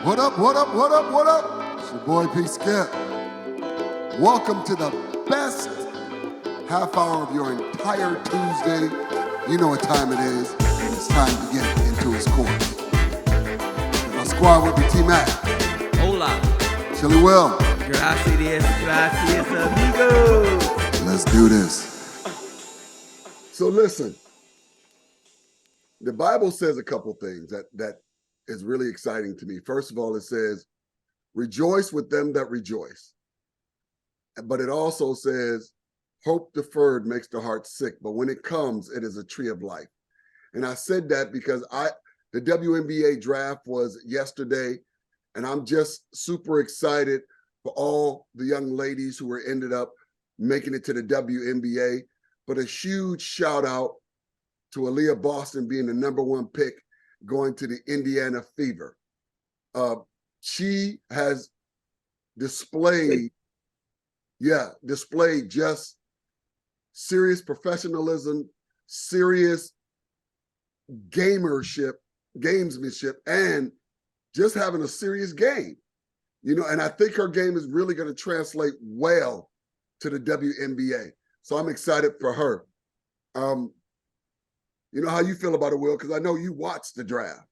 What up, what up, what up, what up? It's your boy P. Skip. Welcome to the best half hour of your entire Tuesday. You know what time it is. It's time to get into his course. My squad with me, T-Mac. Hola. Chili Will. Gracias, amigo. Let's do this. So listen, the Bible says a couple things that is really exciting to me. First of all, it says, rejoice with them that rejoice. But it also says, hope deferred makes the heart sick, but when it comes, it is a tree of life. And I said that because the WNBA draft was yesterday, and I'm just super excited for all the young ladies who ended up making it to the WNBA. But a huge shout out to Aaliyah Boston being the #1 pick, going to the Indiana Fever. She has displayed just serious professionalism, serious gamesmanship, and just having a serious game. And I think her game is really going to translate well to the WNBA. So I'm excited for her. You know how you feel about it, Will, because I know you watched the draft.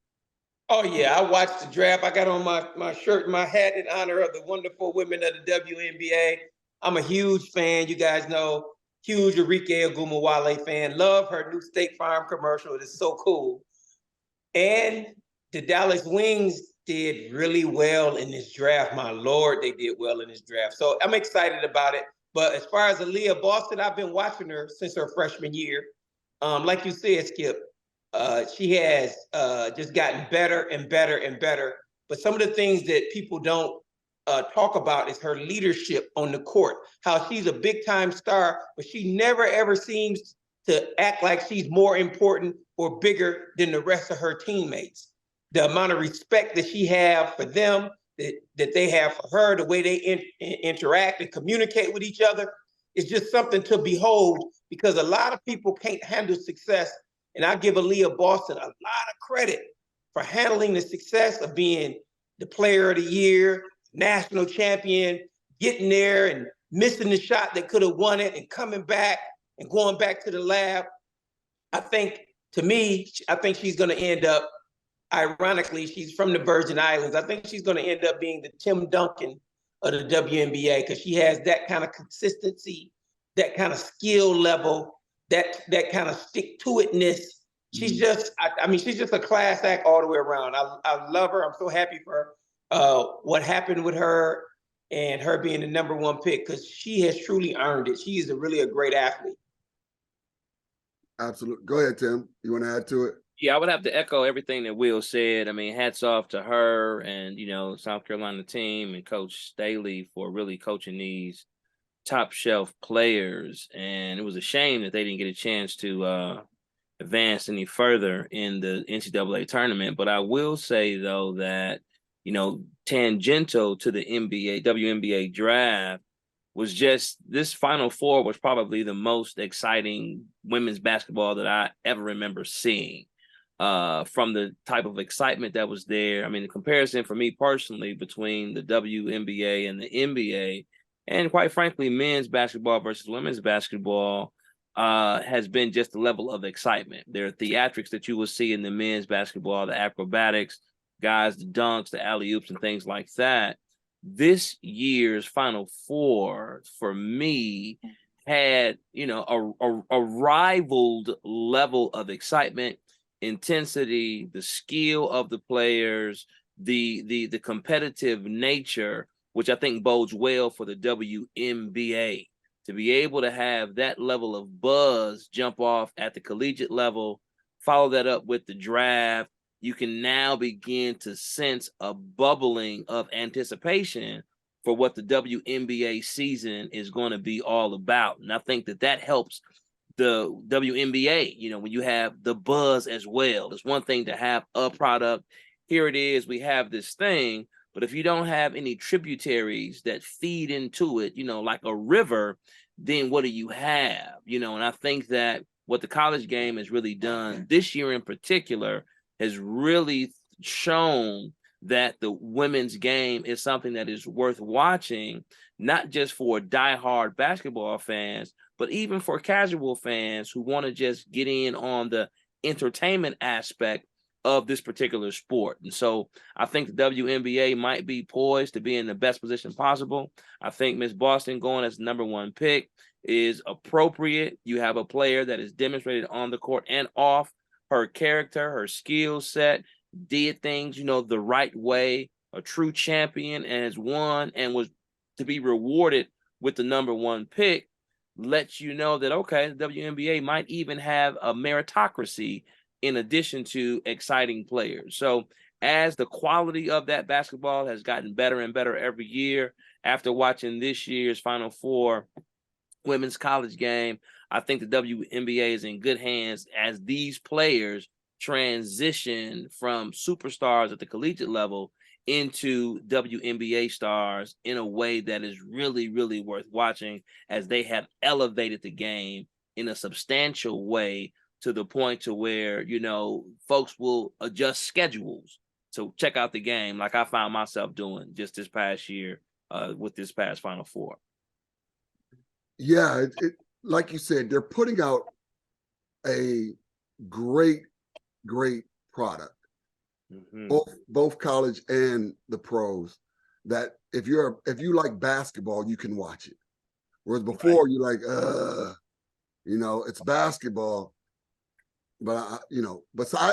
Oh, yeah, I watched the draft. I got on my shirt and my hat in honor of the wonderful women of the WNBA. I'm a huge fan, you guys know, huge Enrique Ogumawale fan. Love her new State Farm commercial. It is so cool. And the Dallas Wings did really well in this draft. My Lord, they did well in this draft. So I'm excited about it. But as far as Aaliyah Boston, I've been watching her since her freshman year. Like you said, Skip, she has just gotten better and better and better. But some of the things that people don't talk about is her leadership on the court, how she's a big time star, but she never ever seems to act like she's more important or bigger than the rest of her teammates. The amount of respect that she have for them, that they have for her, the way they interact and communicate with each other, is just something to behold, because a lot of people can't handle success. And I give Aaliyah Boston a lot of credit for handling the success of being the player of the year, national champion, getting there and missing the shot that could have won it and coming back and going back to the lab. I think she's going to end up, ironically, she's from the Virgin Islands. I think she's going to end up being the Tim Duncan of the WNBA, because she has that kind of consistency, that kind of skill level, that kind of stick-to-itness. She's just, she's just a class act all the way around. I love her. I'm so happy for what happened with her and her being the #1 pick, because she has truly earned it. She is really a great athlete. Absolutely. Go ahead, Tim. You want to add to it? Yeah, I would have to echo everything that Will said. I mean, hats off to her and, South Carolina team and Coach Staley for really coaching these top shelf players. And it was a shame that they didn't get a chance to advance any further in the NCAA tournament. But I will say, though, that, tangential to the WNBA draft was just this Final Four was probably the most exciting women's basketball that I ever remember seeing. From the type of excitement that was there. I mean, the comparison for me personally between the WNBA and the NBA, and quite frankly, men's basketball versus women's basketball, has been just the level of excitement. There are theatrics that you will see in the men's basketball, the acrobatics, guys, the dunks, the alley-oops, and things like that. This year's Final Four, for me, had, a rivaled level of excitement, intensity, the skill of the players, the competitive nature, which I think bodes well for the WNBA. To be able to have that level of buzz jump off at the collegiate level, follow that up with the draft, you can now begin to sense a bubbling of anticipation for what the WNBA season is going to be all about. And I think that helps the WNBA, when you have the buzz as well. It's one thing to have a product. Here it is, we have this thing, but if you don't have any tributaries that feed into it, like a river, then what do you have? And I think that what the college game has really done this year in particular has really shown that the women's game is something that is worth watching, not just for diehard basketball fans, but even for casual fans who want to just get in on the entertainment aspect of this particular sport. And so I think the WNBA might be poised to be in the best position possible. I think Miss Boston going as the #1 pick is appropriate. You have a player that is demonstrated on the court and off her character, her skill set, did things, the right way, a true champion, and has won and was to be rewarded with the #1 pick. Lets you know that, okay, the WNBA might even have a meritocracy in addition to exciting players. So as the quality of that basketball has gotten better and better every year, after watching this year's Final Four women's college game, I think the WNBA is in good hands as these players transition from superstars at the collegiate level into WNBA stars in a way that is really, really worth watching, as they have elevated the game in a substantial way to the point to where, folks will adjust schedules to check out the game, like I found myself doing just this past year with this past Final Four. Yeah, like you said, they're putting out a great product. Mm-hmm. Both college and the pros, that if you like basketball, you can watch it. Whereas before, you're like, it's basketball. But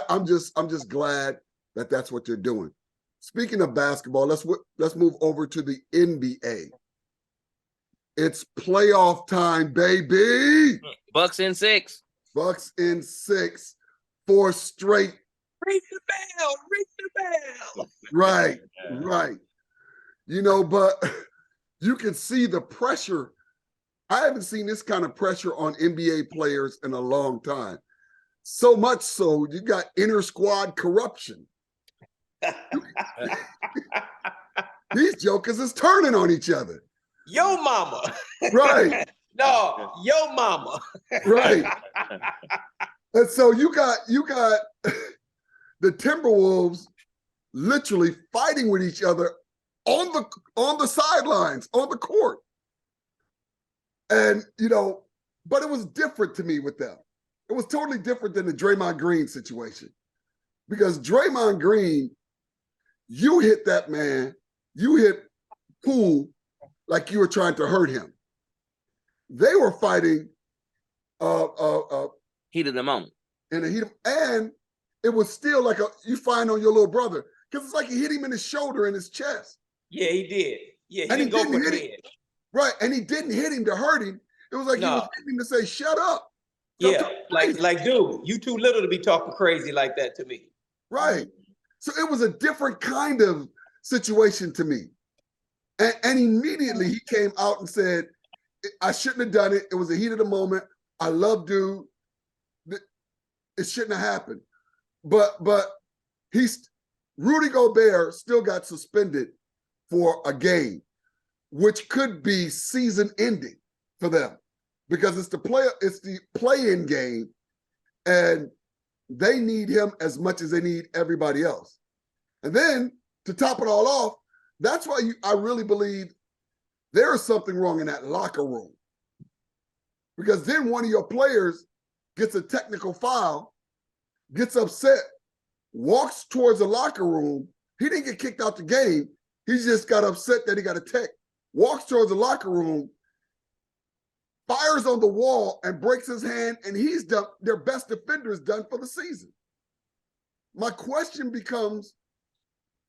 I'm just glad that that's what they're doing. Speaking of basketball, let's move over to the NBA. It's playoff time, baby. Bucks in 6. Bucks in 6, 4 straight. Ring the bell, ring the bell. Right. But you can see the pressure. I haven't seen this kind of pressure on NBA players in a long time. So much so, you got inter squad corruption. These jokers is turning on each other. Yo mama. Right. No, yo mama. Right. And so you got the Timberwolves literally fighting with each other on the sidelines, on the court. And, but it was different to me with them. It was totally different than the Draymond Green situation. Because Draymond Green, you hit that man, you hit Poole like you were trying to hurt him. They were fighting heat of the moment. In the heat of, and it was still like you find on your little brother, because it's like he hit him in his shoulder and his chest. Yeah, he did. Yeah, he and didn't go for the head. Right, and he didn't hit him to hurt him. It was like he was hitting him to say, "Shut up." Yeah, like, dude, you too little to be talking crazy like that to me. Right. So it was a different kind of situation to me. And immediately he came out and said, I shouldn't have done it. It was the heat of the moment. I love dude. It shouldn't have happened. But Rudy Gobert still got suspended for a game, which could be season ending for them, because it's the play-in game, and they need him as much as they need everybody else. And then to top it all off, that's why I really believe there is something wrong in that locker room. Because then one of your players gets a technical foul, gets upset, walks towards the locker room. He didn't get kicked out the game. He just got upset that he got a tech, walks towards the locker room, fires on the wall and breaks his hand, and he's done. Their best defender is done for the season. My question becomes,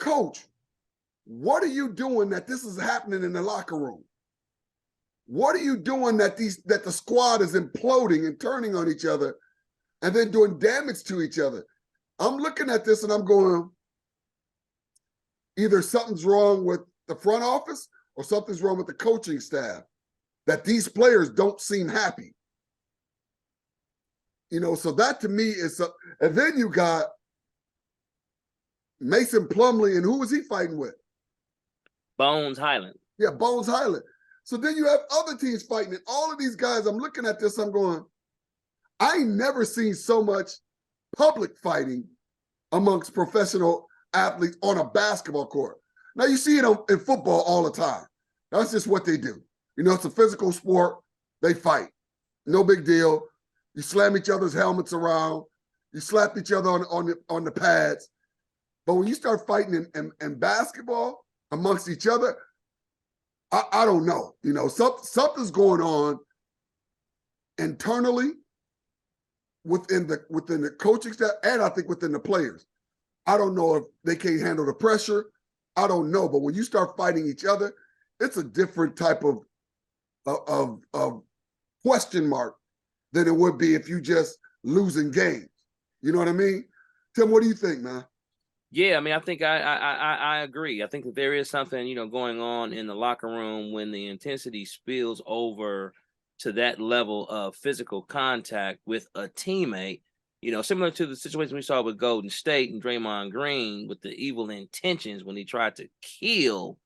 Coach, what are you doing that this is happening in the locker room? What are you doing that the squad is imploding and turning on each other and then doing damage to each other? I'm looking at this and I'm going, either something's wrong with the front office or something's wrong with the coaching staff, that these players don't seem happy. So that to me is, and then you got Mason Plumlee, and who was he fighting with? Bones Highland. Yeah, Bones Highland. So then you have other teams fighting, and all of these guys, I'm looking at this, I'm going, I ain't never seen so much public fighting amongst professional athletes on a basketball court. Now you see it in football all the time. That's just what they do. You know, it's a physical sport. They fight. No big deal. You slam each other's helmets around. You slap each other on the pads. But when you start fighting in basketball amongst each other, I don't know. You know, something's going on internally within the coaching staff, and I think within the players. I don't know if they can't handle the pressure. I don't know. But when you start fighting each other, it's a different type of question mark than it would be if you just losing games. You know what I mean? Tim, what do you think, man? Yeah, I mean, I think I agree. I think that there is something, you know, going on in the locker room when the intensity spills over to that level of physical contact with a teammate, you know, similar to the situation we saw with Golden State and Draymond Green with the evil intentions when he tried to kill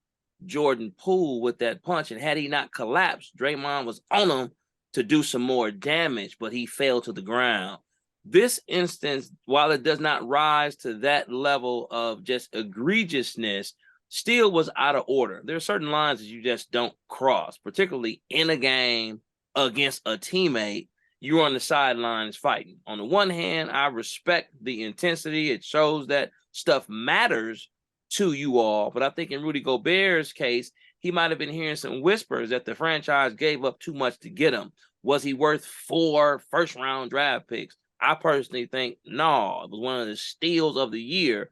Jordan Poole with that punch. And had he not collapsed, Draymond was on him to do some more damage, but he fell to the ground. This instance, while it does not rise to that level of just egregiousness, still was out of order. There are certain lines that you just don't cross, particularly in a game against a teammate. You're on the sidelines fighting. On the one hand, I respect the intensity. It shows that stuff matters to you all. But I think in Rudy Gobert's case, he might have been hearing some whispers that the franchise gave up too much to get him. Was he worth 4 first-round draft picks? I personally think, no, it was one of the steals of the year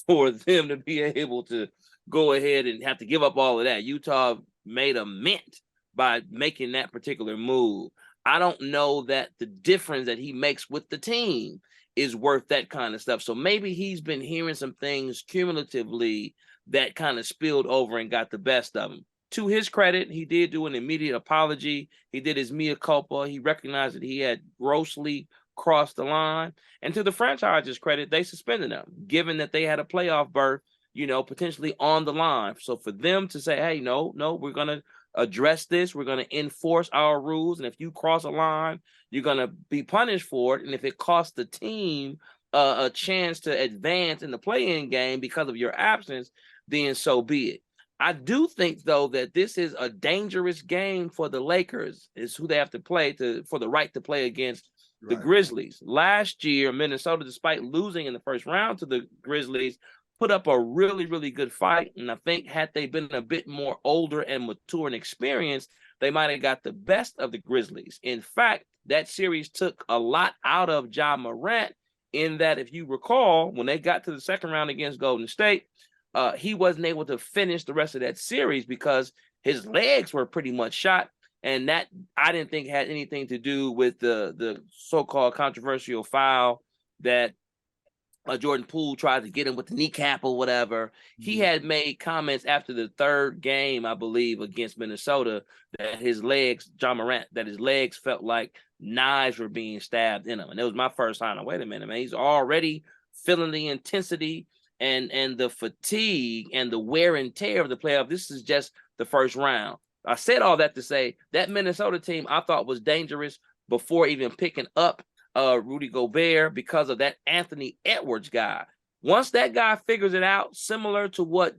for them to be able to go ahead and have to give up all of that. Utah made a mint by making that particular move. I don't know that the difference that he makes with the team is worth that kind of stuff. So maybe he's been hearing some things cumulatively that kind of spilled over and got the best of him. To his credit, he did do an immediate apology. He did his mea culpa. He recognized that he had grossly crossed the line. And to the franchise's credit, they suspended him, given that they had a playoff berth, you know, potentially on the line. So for them to say, hey, no, we're going to address this. We're going to enforce our rules. And if you cross a line, you're going to be punished for it. And if it costs the team a chance to advance in the play-in game because of your absence, then so be it. I do think, though, that this is a dangerous game for the Lakers, is who they have to play for the right to play against the Grizzlies. Last year, Minnesota, despite losing in the first round to the Grizzlies, put up a really, really good fight. And I think had they been a bit more older and mature and experienced, they might have got the best of the Grizzlies. In fact, that series took a lot out of Ja Morant in that, if you recall, when they got to the second round against Golden State, he wasn't able to finish the rest of that series because his legs were pretty much shot. And that, I didn't think, had anything to do with the so-called controversial foul that Jordan Poole tried to get him with the kneecap or whatever. He had made comments after the third game, I believe, against Minnesota, that his legs, Ja Morant, that his legs felt like knives were being stabbed in him. And it was my first time. Wait a minute, man. He's already feeling the intensity and the fatigue and the wear and tear of the playoff. This is just the first round. I said all that to say that Minnesota team I thought was dangerous before even picking up Rudy Gobert because of that Anthony Edwards guy. Once that guy figures it out, similar to what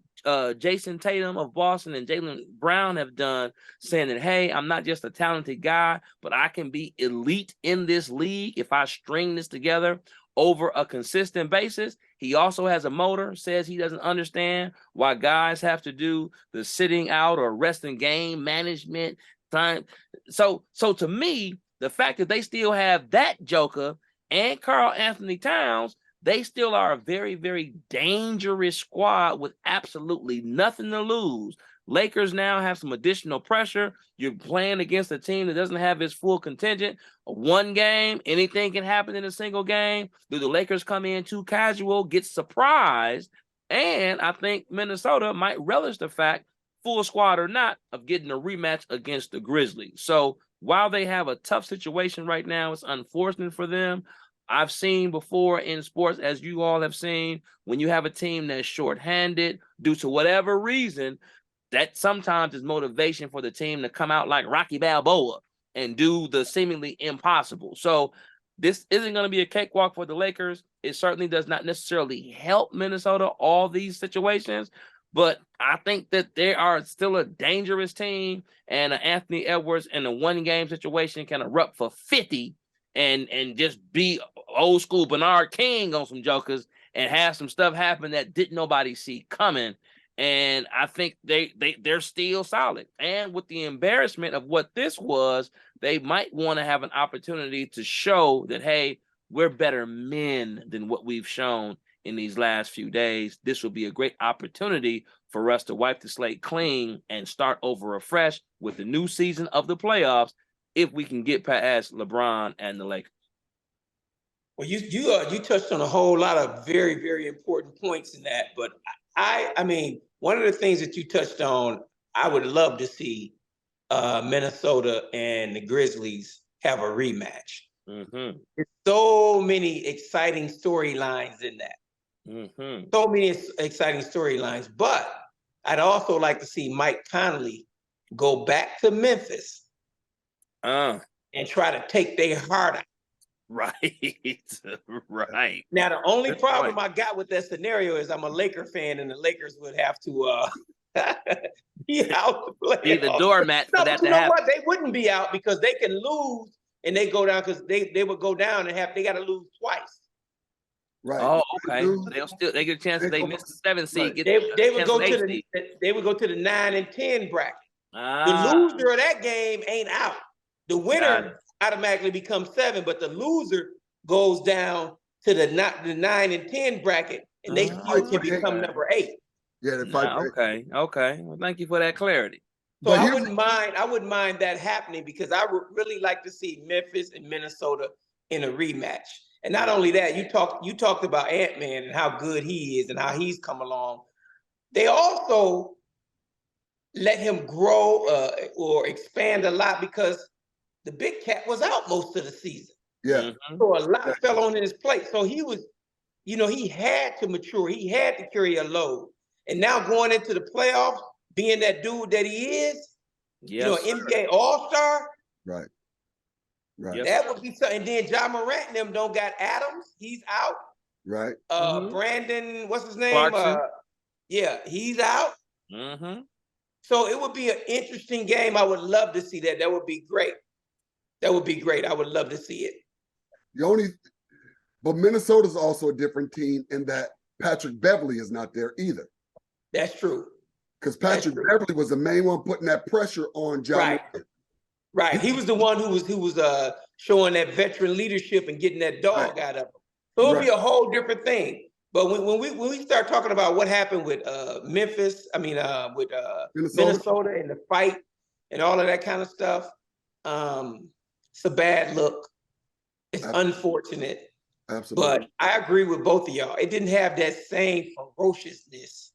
Jason Tatum of Boston and Jaylen Brown have done, saying that, hey, I'm not just a talented guy, but I can be elite in this league if I string this together over a consistent basis. He also has a motor, says he doesn't understand why guys have to do the sitting out or resting game management time. So to me, the fact that they still have that joker and Karl Anthony Towns, they still are a very, very dangerous squad with absolutely nothing to lose. Lakers now have some additional pressure. You're playing against a team that doesn't have its full contingent. One game, anything can happen in a single game. Do the Lakers come in too casual, get surprised? And I think Minnesota might relish the fact, full squad or not, of getting a rematch against the Grizzlies. So while they have a tough situation right now, it's unfortunate for them. I've seen before in sports, as you all have seen, when you have a team that's shorthanded due to whatever reason, that sometimes is motivation for the team to come out like Rocky Balboa and do the seemingly impossible. So this isn't going to be a cakewalk for the Lakers. It certainly does not necessarily help Minnesota all these situations, but I think that they are still a dangerous team, and Anthony Edwards in a one-game situation can erupt for 50 and just be old school Bernard King on some jokers and have some stuff happen that didn't nobody see coming. And I think they're still solid. And with the embarrassment of what this was, they might want to have an opportunity to show that, hey, we're better men than what we've shown in these last few days. This will be a great opportunity for us to wipe the slate clean and start over afresh with the new season of the playoffs if we can get past LeBron and the Lakers. Well, you touched on a whole lot of very, very important points in that, but I mean, one of the things that you touched on, I would love to see Minnesota and the Grizzlies have a rematch. Mm-hmm. There's so many exciting storylines in that. Mm-hmm. So many exciting storylines, but I'd also like to see Mike Conley go back to Memphis and try to take their heart out. Right. Right. Now, the only Good problem point. I got with that scenario is I'm a Laker fan, and the Lakers would have to be out to play. Be the doormat for No, that but you to know happen. what? They wouldn't be out because they can lose and they go down because they would go down and they got to lose twice. Right. Oh, okay. Dude, They get a chance if they miss the 7th seed. Right. Get They would chance go of to the 8th seed. they would go to the 9 and 10 bracket. The Ah, loser of that game ain't out. The got it. winner automatically becomes 7, but the loser goes down to the 9 and 10 bracket, and they still can become number 8. Yeah, the fight. Okay. Well, thank you for that clarity. So But I here's- wouldn't mind that happening because I would really like to see Memphis and Minnesota in a rematch. And not only that, you talked about Ant-Man and how good he is and how he's come along. They also let him grow or expand a lot because the big cat was out most of the season. Yeah. Mhm. So a lot fell on his plate. So he was, he had to mature. He had to carry a load. And now going into the playoffs, being that dude that he is, Yes, sir. NBA All-Star, Right. Right. Yes, that sir. would be something. And then Ja Morant and them don't got Adams. He's out. Right. Mhm. Brandon, what's his name? Clarkson. Yeah, he's out. Mm-hmm. So it would be an interesting game. I would love to see that. That would be great. That would be great. I would love to see it. But Minnesota's also a different team in that Patrick Beverly is not there either. That's true. Because Patrick true. Beverly was the main one putting that pressure on John. Right. Right. He was the one who was showing that veteran leadership and getting that dog out of him. So it'll be a whole different thing. But when we start talking about what happened with Memphis, with Minnesota and the fight and all of that kind of stuff, it's a bad look. It's unfortunate. Absolutely. But I agree with both of y'all. It didn't have that same ferociousness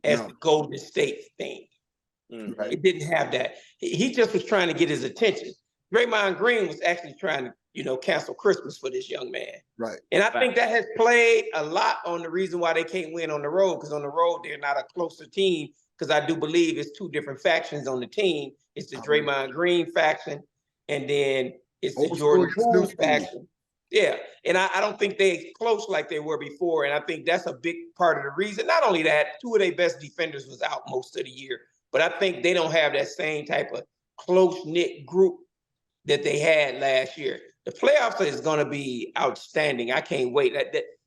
as the Golden State thing. Mm-hmm. It didn't have that. He just was trying to get his attention. Draymond Green was actually trying to, cancel Christmas for this young man. Right. And I think that has played a lot on the reason why they can't win on the road, because on the road, they're not a closer team, because I do believe it's two different factions on the team. It's the Draymond Green faction, and then it's the Jordan Poole faction. Yeah, and I don't think they're close like they were before, and I think that's a big part of the reason. Not only that, two of their best defenders was out most of the year, but I think they don't have that same type of close-knit group that they had last year. The playoffs is going to be outstanding. I can't wait.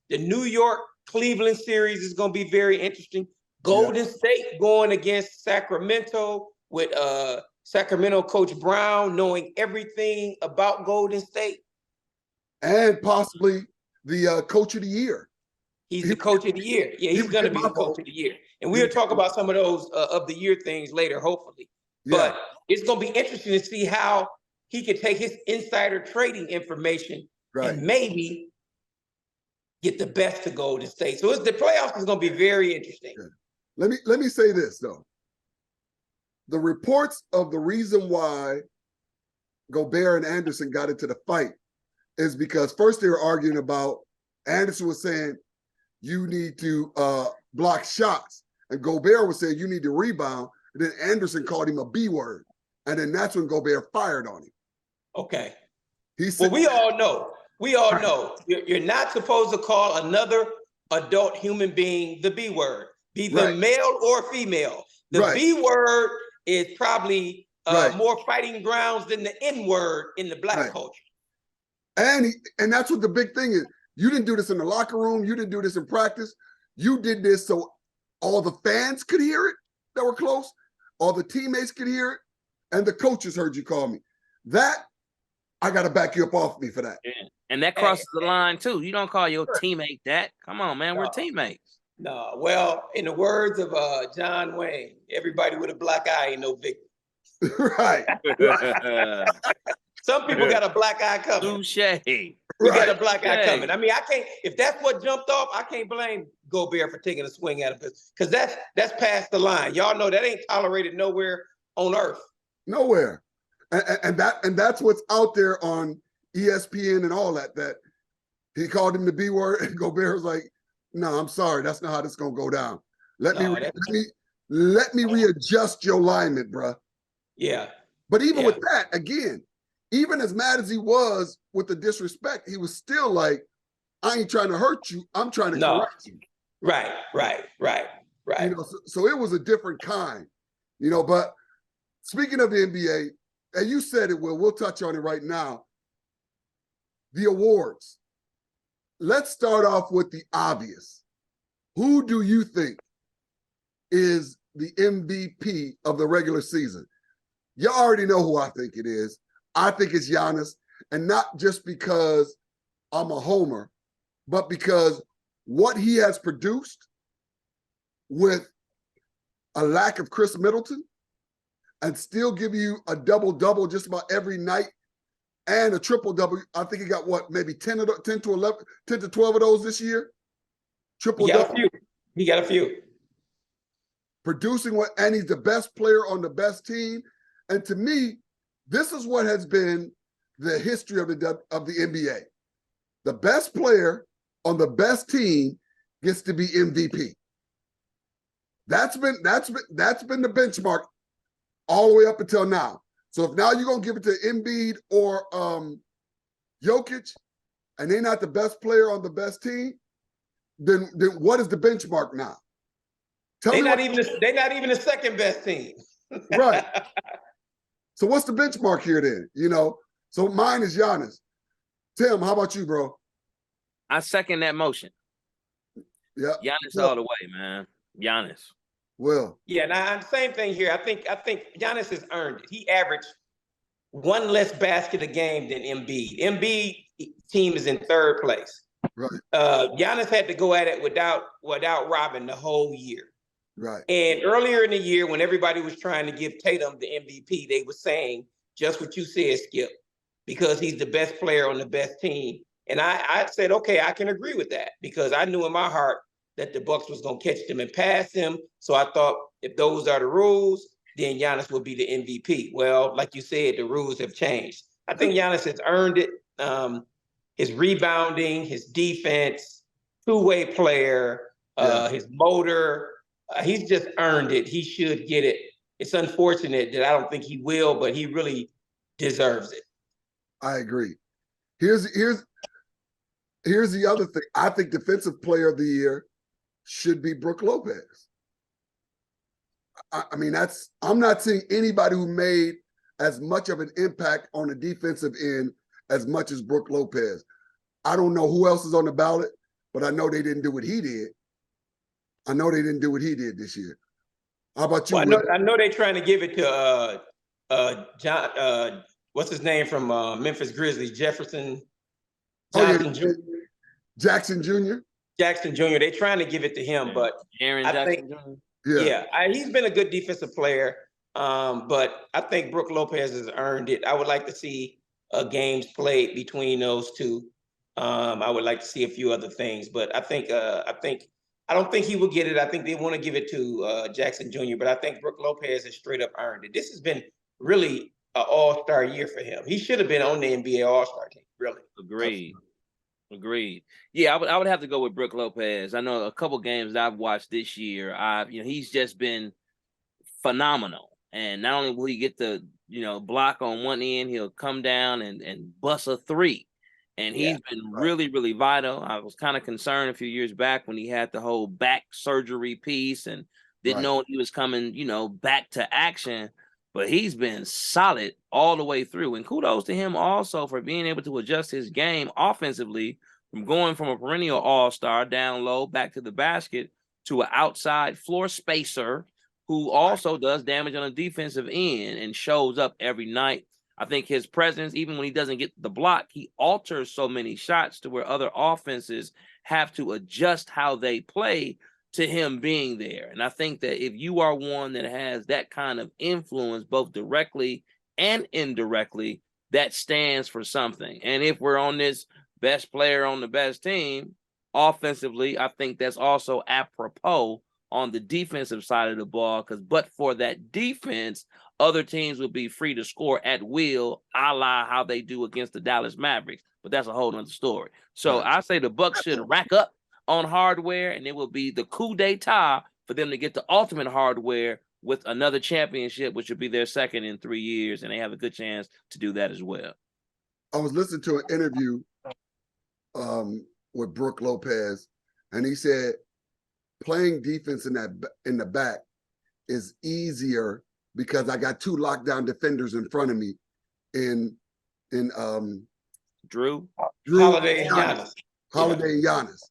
The New York-Cleveland series is going to be very interesting. Golden State going against Sacramento with Sacramento coach Brown knowing everything about Golden State. And possibly the coach of the year. He's the coach of the year. Yeah, he's going to be the coach of the year. And we'll talk about some of those of the year things later, hopefully. Yeah. But it's going to be interesting to see how he can take his insider trading information and maybe get the best of Golden State. So the playoffs is going to be very interesting. Yeah. Let me say this, though. The reports of the reason why Gobert and Anderson got into the fight is because first they were arguing about, Anderson was saying, you need to block shots. And Gobert was saying, you need to rebound. And then Anderson called him a B word. And then that's when Gobert fired on him. Okay. He said, well, we all know we all know you're not supposed to call another adult human being the B word, be the Right. male or female. The Right. B word is probably Right. more fighting grounds than the N word in the Black Right. culture. And that's what the big thing is. You didn't do this in the locker room. You didn't do this in practice. You did this so all the fans could hear it that were close, all the teammates could hear it, and the coaches heard you call me. That, I got to back you up off me for that. Yeah. And that crosses the line too. You don't call your teammate that. Come on, man. We're No. teammates. No, well, in the words of John Wayne, everybody with a black eye ain't no victim. Right. Some people got a black eye coming. Touche. We got a Right. black eye Hey. coming. I mean, I can't, if that's what jumped off, I can't blame Gobert for taking a swing at him because that's past the line. Y'all know that ain't tolerated nowhere on earth. Nowhere. And that's what's out there on ESPN and all that. That he called him the B word, and Gobert was like, "No, I'm sorry, that's not how this gonna go down. Let me readjust your alignment, bruh." Yeah. But even Yeah. with that, again, even as mad as he was with the disrespect, he was still like, "I ain't trying to hurt you. I'm trying to correct you." Right. You know, so it was a different kind. You know, but speaking of the NBA, and you said it, we'll touch on it right now. The awards. Let's start off with the obvious. Who do you think is the MVP of the regular season? You already know who I think it is. I think it's Giannis, and not just because I'm a homer, but because what he has produced with a lack of Chris Middleton and still give you a double-double just about every night and a triple-double. I think he got what, maybe 10 to 12 of those this year? Triple-double. He got a few. Producing what, and he's the best player on the best team. And to me, this is what has been the history of the NBA. The best player on the best team gets to be MVP. That's been the benchmark all the way up until now. So if now you're gonna give it to Embiid or Jokic, and they're not the best player on the best team, then what is the benchmark now? They're not even the second best team. Right. So what's the benchmark here then? You know, so mine is Giannis. Tim, how about you, bro? I second that motion. Yeah. Giannis all the way, man. Giannis. Well. Yeah, now same thing here. I think Giannis has earned it. He averaged one less basket a game than Embiid. Embiid team is in third place. Right. Giannis had to go at it without Robin the whole year. Right. And earlier in the year, when everybody was trying to give Tatum the MVP, they were saying just what you said, Skip, because he's the best player on the best team. And I said, okay, I can agree with that because I knew in my heart that the Bucks was going to catch them and pass them. So I thought if those are the rules, then Giannis will be the MVP. Well, like you said, the rules have changed. I think Giannis has earned it. His rebounding, his defense, two-way player, his motor, he's just earned it. He should get it. It's unfortunate that I don't think he will, but he really deserves it. I agree. Here's the other thing. I think Defensive Player of the Year should be Brook Lopez. I mean, I'm not seeing anybody who made as much of an impact on the defensive end as much as Brook Lopez. I don't know who else is on the ballot, but I know they didn't do what he did. I know they didn't do what he did this year. How about you? Well, I know they're trying to give it to John. What's his name from Memphis Grizzlies? Jefferson Johnson Jr. Jackson Jr. Jackson Jr. They're trying to give it to him, but Aaron I Jackson think, Jr. he's been a good defensive player. But I think Brook Lopez has earned it. I would like to see games played between those two. I would like to see a few other things, but I don't think he will get it. I think they want to give it to Jackson Jr., but I think Brook Lopez has straight up earned it. This has been really an all-star year for him. He should have been on the NBA All-Star team, really. Agreed. Yeah, I would have to go with Brook Lopez. I know a couple games that I've watched this year. He's just been phenomenal. And not only will he get the block on one end, he'll come down and bust a three. And he's been really, really vital. I was kind of concerned a few years back when he had the whole back surgery piece and didn't know he was coming, back to action. But he's been solid all the way through. And kudos to him also for being able to adjust his game offensively from going from a perennial all-star down low back to the basket to an outside floor spacer who also does damage on the defensive end and shows up every night. I think his presence, even when he doesn't get the block, he alters so many shots to where other offenses have to adjust how they play to him being there. And I think that if you are one that has that kind of influence, both directly and indirectly, that stands for something. And if we're on this best player on the best team, offensively, I think that's also apropos on the defensive side of the ball, because but for that defense, other teams would be free to score at will, a la how they do against the Dallas Mavericks. But that's a whole nother story. So I say the Bucks should rack up on hardware, and it will be the coup d'etat for them to get the ultimate hardware with another championship, which would be their second in 3 years, and they have a good chance to do that as well. I was listening to an interview with Brooke Lopez, and he said playing defense in the back is easier because I got two lockdown defenders in front of me in Drew Holiday and Giannis. Holiday and Giannis.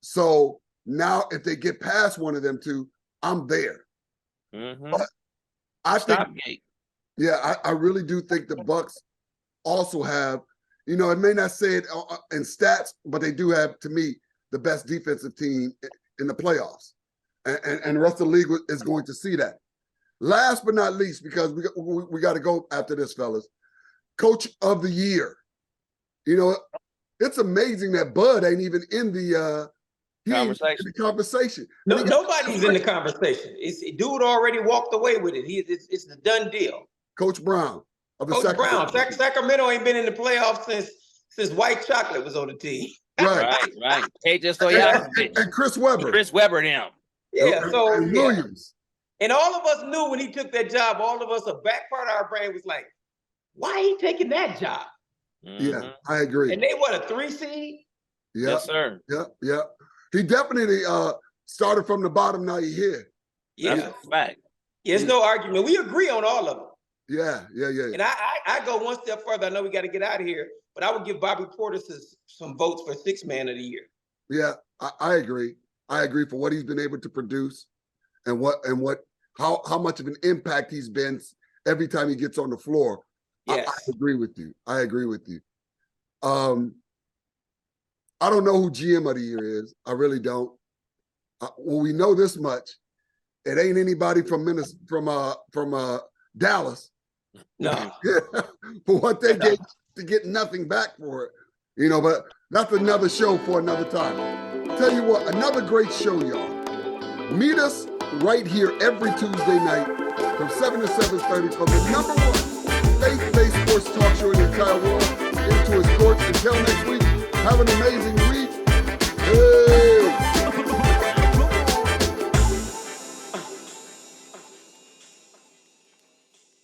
So now if they get past one of them two, I'm there. But I think, I really do think the Bucks also have, it may not say it in stats, but they do have, to me, the best defensive team in the playoffs. And the rest of the league is going to see that. Last but not least, because we got to go after this, fellas, Coach of the Year. It's amazing that Bud ain't even in the conversation. No, nobody's in the conversation. Dude already walked away with it. It's the done deal. Coach Brown of the Sacramento ain't been in the playoffs since White Chocolate was on the team. Right. And Chris Webber. Now. Yeah, and Williams. And all of us knew when he took that job, all of us, a back part of our brain was like, why he taking that job? Yeah, I agree. And they a 3 seed? Yeah. Yes, sir. Yeah. He definitely started from the bottom, now he's here. Yeah. That's a fact. There's no argument. We agree on all of them. Yeah. And I go one step further. I know we got to get out of here, but I would give Bobby Portis some votes for 6th man of the year. Yeah, I agree. I agree for what he's been able to produce and how much of an impact he's been every time he gets on the floor. Yes. I agree with you. I don't know who GM of the year is. I really don't. Well, we know this much. It ain't anybody from Dallas. No. For what they gave to get nothing back for it. But that's another show for another time. Tell you what, another great show, y'all. Meet us right here every Tuesday night from 7 to 7:30 for the number one faith-based sports talk show in the entire world. Into his courts. Until next week, have an amazing week.